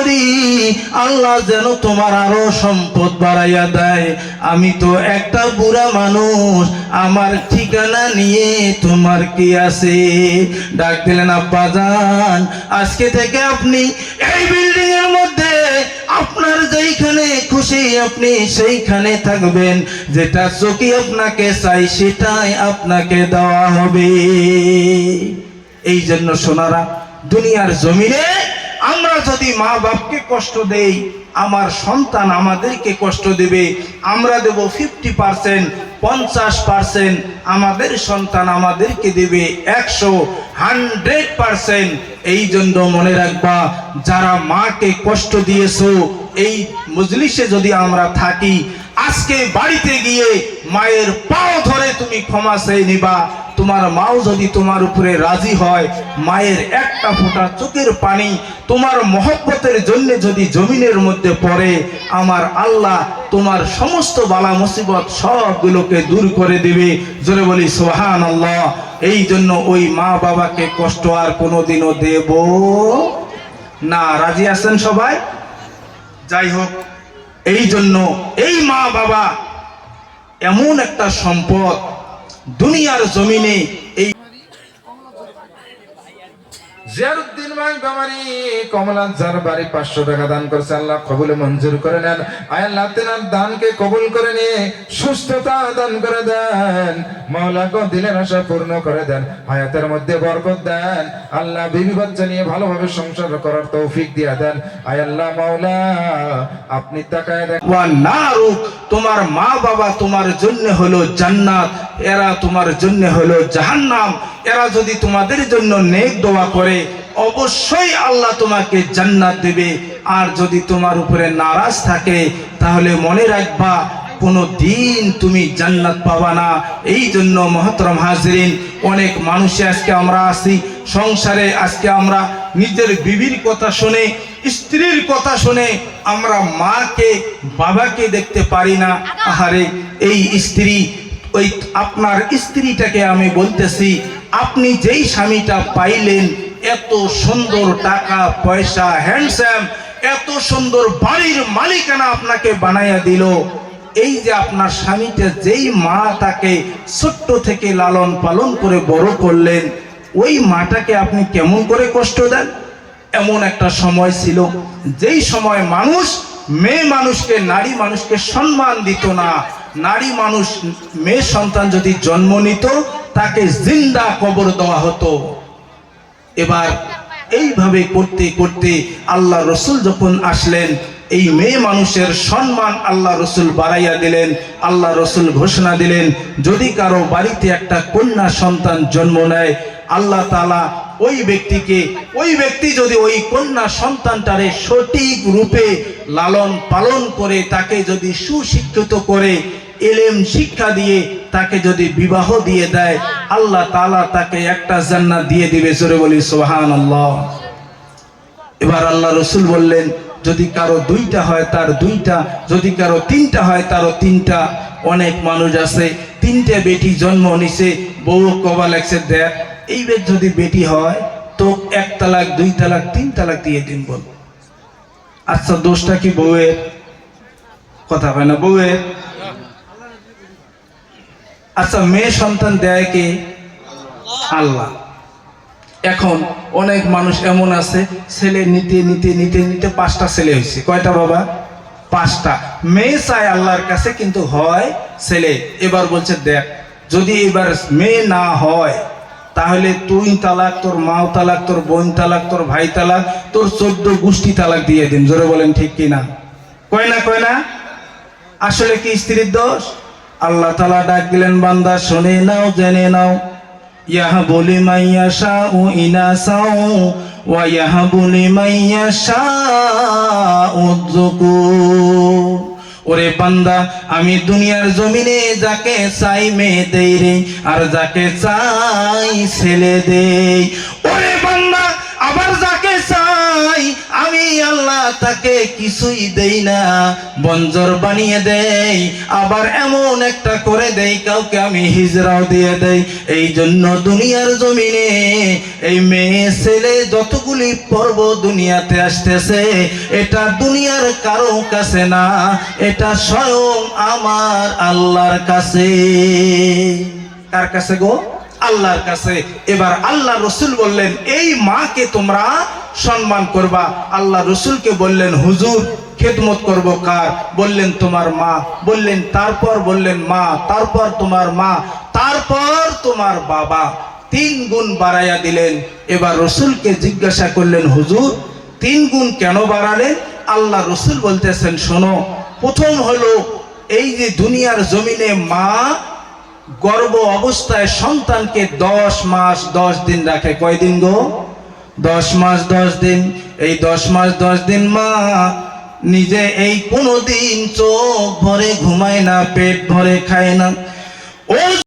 করি আল্লাহ যেন তোমার আরো সম্পদ বাড়াইয়া দেয়। আমি তো একটা বুড়া মানুষ, আমার ঠিকানা নিয়ে তোমার কি আছে? ডাক দিলেন, আব্বাজান আজকে থেকে আপনি এই বিল্ডিং এর মধ্যে আপনার যেইখানে খুশি আপনি সেইখানে থাকবেন, যেটা চোখে আপনাকে চাই সেটাই আপনাকে দেওয়া হবে। এই জন্য সোনারা, দুনিয়ার জমিনে আমরা যদি মা বাপকে কষ্ট দেই, আমার সন্তান আমাদেরকে কষ্ট দেবে। আমরা দেব 50%, 50%, আমাদের সন্তান আমাদেরকে দেবে 100% এই জন্য মনে রাখবা, যারা মাকে কষ্ট দিয়েছো, এই মজলিসে যদি আমরা থাকি, আজকে বাড়িতে গিয়ে মায়ের পাও ধরে তুমি ক্ষমা চেয়ে নিবা। তোমার মাও যদি তোমার উপরে রাজি হয়, মায়ের একটা ফোঁটা চোখের পানি তোমার মহব্বতের জন্য যদি জমিনের মধ্যে পড়ে, আমার আল্লাহ তোমার সমস্ত বালা মুসিবত সবগুলোকে দূর করে দিবে। জোরে বলি সুবহানাল্লাহ। এই জন্য ওই মা বাবাকে কষ্ট আর কোনোদিনও দেব না। রাজি আছেন সবাই? যাই হোক, এই জন্য এই মা বাবা এমন একটা সম্পদ দুনিয়ার জমিনে। এই জিয়ারউদ্দিন ভাই বাবারি কমলা যার বাড়ি 500 টাকা দান করেছে, আল্লাহ কবুল মঞ্জুর করে নেন। আয় আল্লাহ তেনার দানকে কবুল করে নিয়ে সুস্থতা দান করে দেন। মাওলা গো দিলের আশা পূর্ণ করে দেন, হায়াতের মধ্যে বরকত দেন। আল্লাহ বিবি বাচ্চা নিয়ে ভালোভাবে সংসার করার তৌফিক দিয়ে দেন। আয় আল্লাহ মাওলা আপনি তাকায় দেখেন। ওয়া নারু, তোমার মা বাবা তোমার জন্য হলো জান্নাত, এরা তোমার জন্য হলো জাহান্নাম। এরা যদি তোমাদের জন্য নেক দোয়া করে, অবশ্যই আল্লাহ তোমাকে জান্নাত দেবে। আর যদি তোমার উপরে নারাজ থাকে, তাহলে মনে রাখবা কোনো দিন তুমি জান্নাত পাবা না। এই জন্য মহতরম হাজরিন, অনেক মানুষে আজকে আমরা আছি সংসারে, আজকে আমরা নিজের বিবির কথা শুনে, স্ত্রীর কথা শুনে আমরা মাকে বাবাকে দেখতে পারি না। আহারে এই স্ত্রী, ওই আপনার স্ত্রীটাকে আমি বলতেছি, আপনি যেই স্বামীটা পাইলেন, এত সুন্দর টাকা পয়সা, হ্যান্ডসাম, এত সুন্দর বাড়ির মালিকানা আপনাকে বানাইয়া দিল, এই যে আপনার স্বামীটা যেই মা তাকে ছোট্ট থেকে লালন পালন করে বড় করলেন, ওই মাটাকে আপনি কেমন করে কষ্ট দেন? এমন একটা সময় ছিল যেই সময় মানুষ মেয়ে মানুষকে, নারী মানুষকে সম্মান দিত না। নারী মানুষ, মেয়ে সন্তান যদি জন্ম নিত, তাকে জিন্দা কবর দেওয়া হতো। এবার এইভাবে করতে করতে আল্লাহ রসুল যখন আসলেন, এই মেয়ে মানুষের সম্মান আল্লাহ রসুল বাড়াইয়া দিলেন। আল্লাহ রসুল ঘোষণা দিলেন, যদি কারো বাড়িতে একটা কন্যা সন্তান জন্ম নেয়, আল্লাহ তাআলা ওই ব্যক্তি যদি ওই কন্যা সন্তানটারে সঠিক রূপে লালন পালন করে, তাকে যদি সুশিক্ষিত করে, ইলম শিক্ষা দিয়ে তাকে যদি বিবাহ দিয়ে দেয়, আল্লাহ তাআলা তাকে একটা জান্নাত দিয়ে দিবে। জোরে বলি সুবহানাল্লাহ। এবার আল্লাহ রসুল বললেন, যদি কারো 2টা হয় তার 2টা, যদি কারো 3টা হয় তারও 3টা। অনেক মানুষ আছে 3টে বেটি জন্ম নিছে, বউ কবা লাগছে, দেখ এইবার যদি বেটি হয় তো 1 তালাক 2 তালাক 3 তালাক দিয়ে দিন। বল, আচ্ছা দোষটা কি বউয়ের? কথা হয় না, বউয়ের। আচ্ছা মেয়ে সন্তান দেয় কে? আল্লাহ। এখন অনেক মানুষ এমন আছে, ছেলে নিতে নিতে নিতে নিতে 5টা ছেলে হয়েছে। কয়টা বাবা? 5টা। মেয়ে চায় আল্লাহর কাছে, কিন্তু হয় ছেলে। এবার বলছে, দেখ যদি এবার মেয়ে না হয়, তাহলে তুই তালাক, তোর মাও তালাক, তোর বোন তালাক, তোর ভাই তালাক, তোর 14 গোষ্ঠী তালাক দিয়ে দিন। জোরে বলেন ঠিক কিনা? কয় না, কয় না? আসলে কি স্ত্রীর দোষ? আল্লাহ তাআলা ডাক দিলেন, বান্দা শুনে নাও, জেনে নাও, ইয়াহাবু লিমান ইয়াশাউ ইনাসাও ওয়া ইয়াহাবু লিমান ইয়াশাউ যুকুর। ওরে বান্দা, আমি দুনিয়ার জমিনে যাকে চাই মেয়ে দেই রে, আর যাকে চাই ছেলে দেই। ওরে বান্দা, আবার যাকে চাই আমি আল্লাহ তাকে কিছুই দেই না, বঞ্জর বানিয়ে দেই, আবার এমন একটা করে দেই কাউকে আমি হিজরাও দিয়ে দেই। এই জন্য দুনিয়ার জমিনে এই মেয়ে ছেলে যতগুলি পর্ব দুনিয়াতে আসতেছে, এটা দুনিয়ার কারো কাছে না, এটা স্বয়ং আমার আল্লাহর কাছে। কার কাছে গো? আল্লাহর কাছে। এবার আল্লাহ রসুল বললেন এই মাকে তোমরা সম্মান করবা। আল্লাহ রসুলকে বললেন হুজুর খেদমত করব কার? বললেন তোমার মা। বললেন তারপর? বললেন মা, তারপর তোমার মা, তারপর তোমার বাবা। 3 গুণ বাড়াইয়া দিলেন। এবার রসুলকে জিজ্ঞাসা করলেন হুজুর 3 গুণ কেন বাড়ালেন? আল্লাহ রসুল বলতেছেন শোনো, প্রথম হলো এই যে দুনিয়ার জমিনে মা গর্ভ অবস্থায় সন্তানকে 10 মাস 10 দিন রাখে। কয়দিন গো? 10 মাস 10 দিন। এই 10 মাস 10 দিন মা নিজে এই কোনোদিন চোখ ভরে ঘুমায় না, পেট ভরে খায় না। ও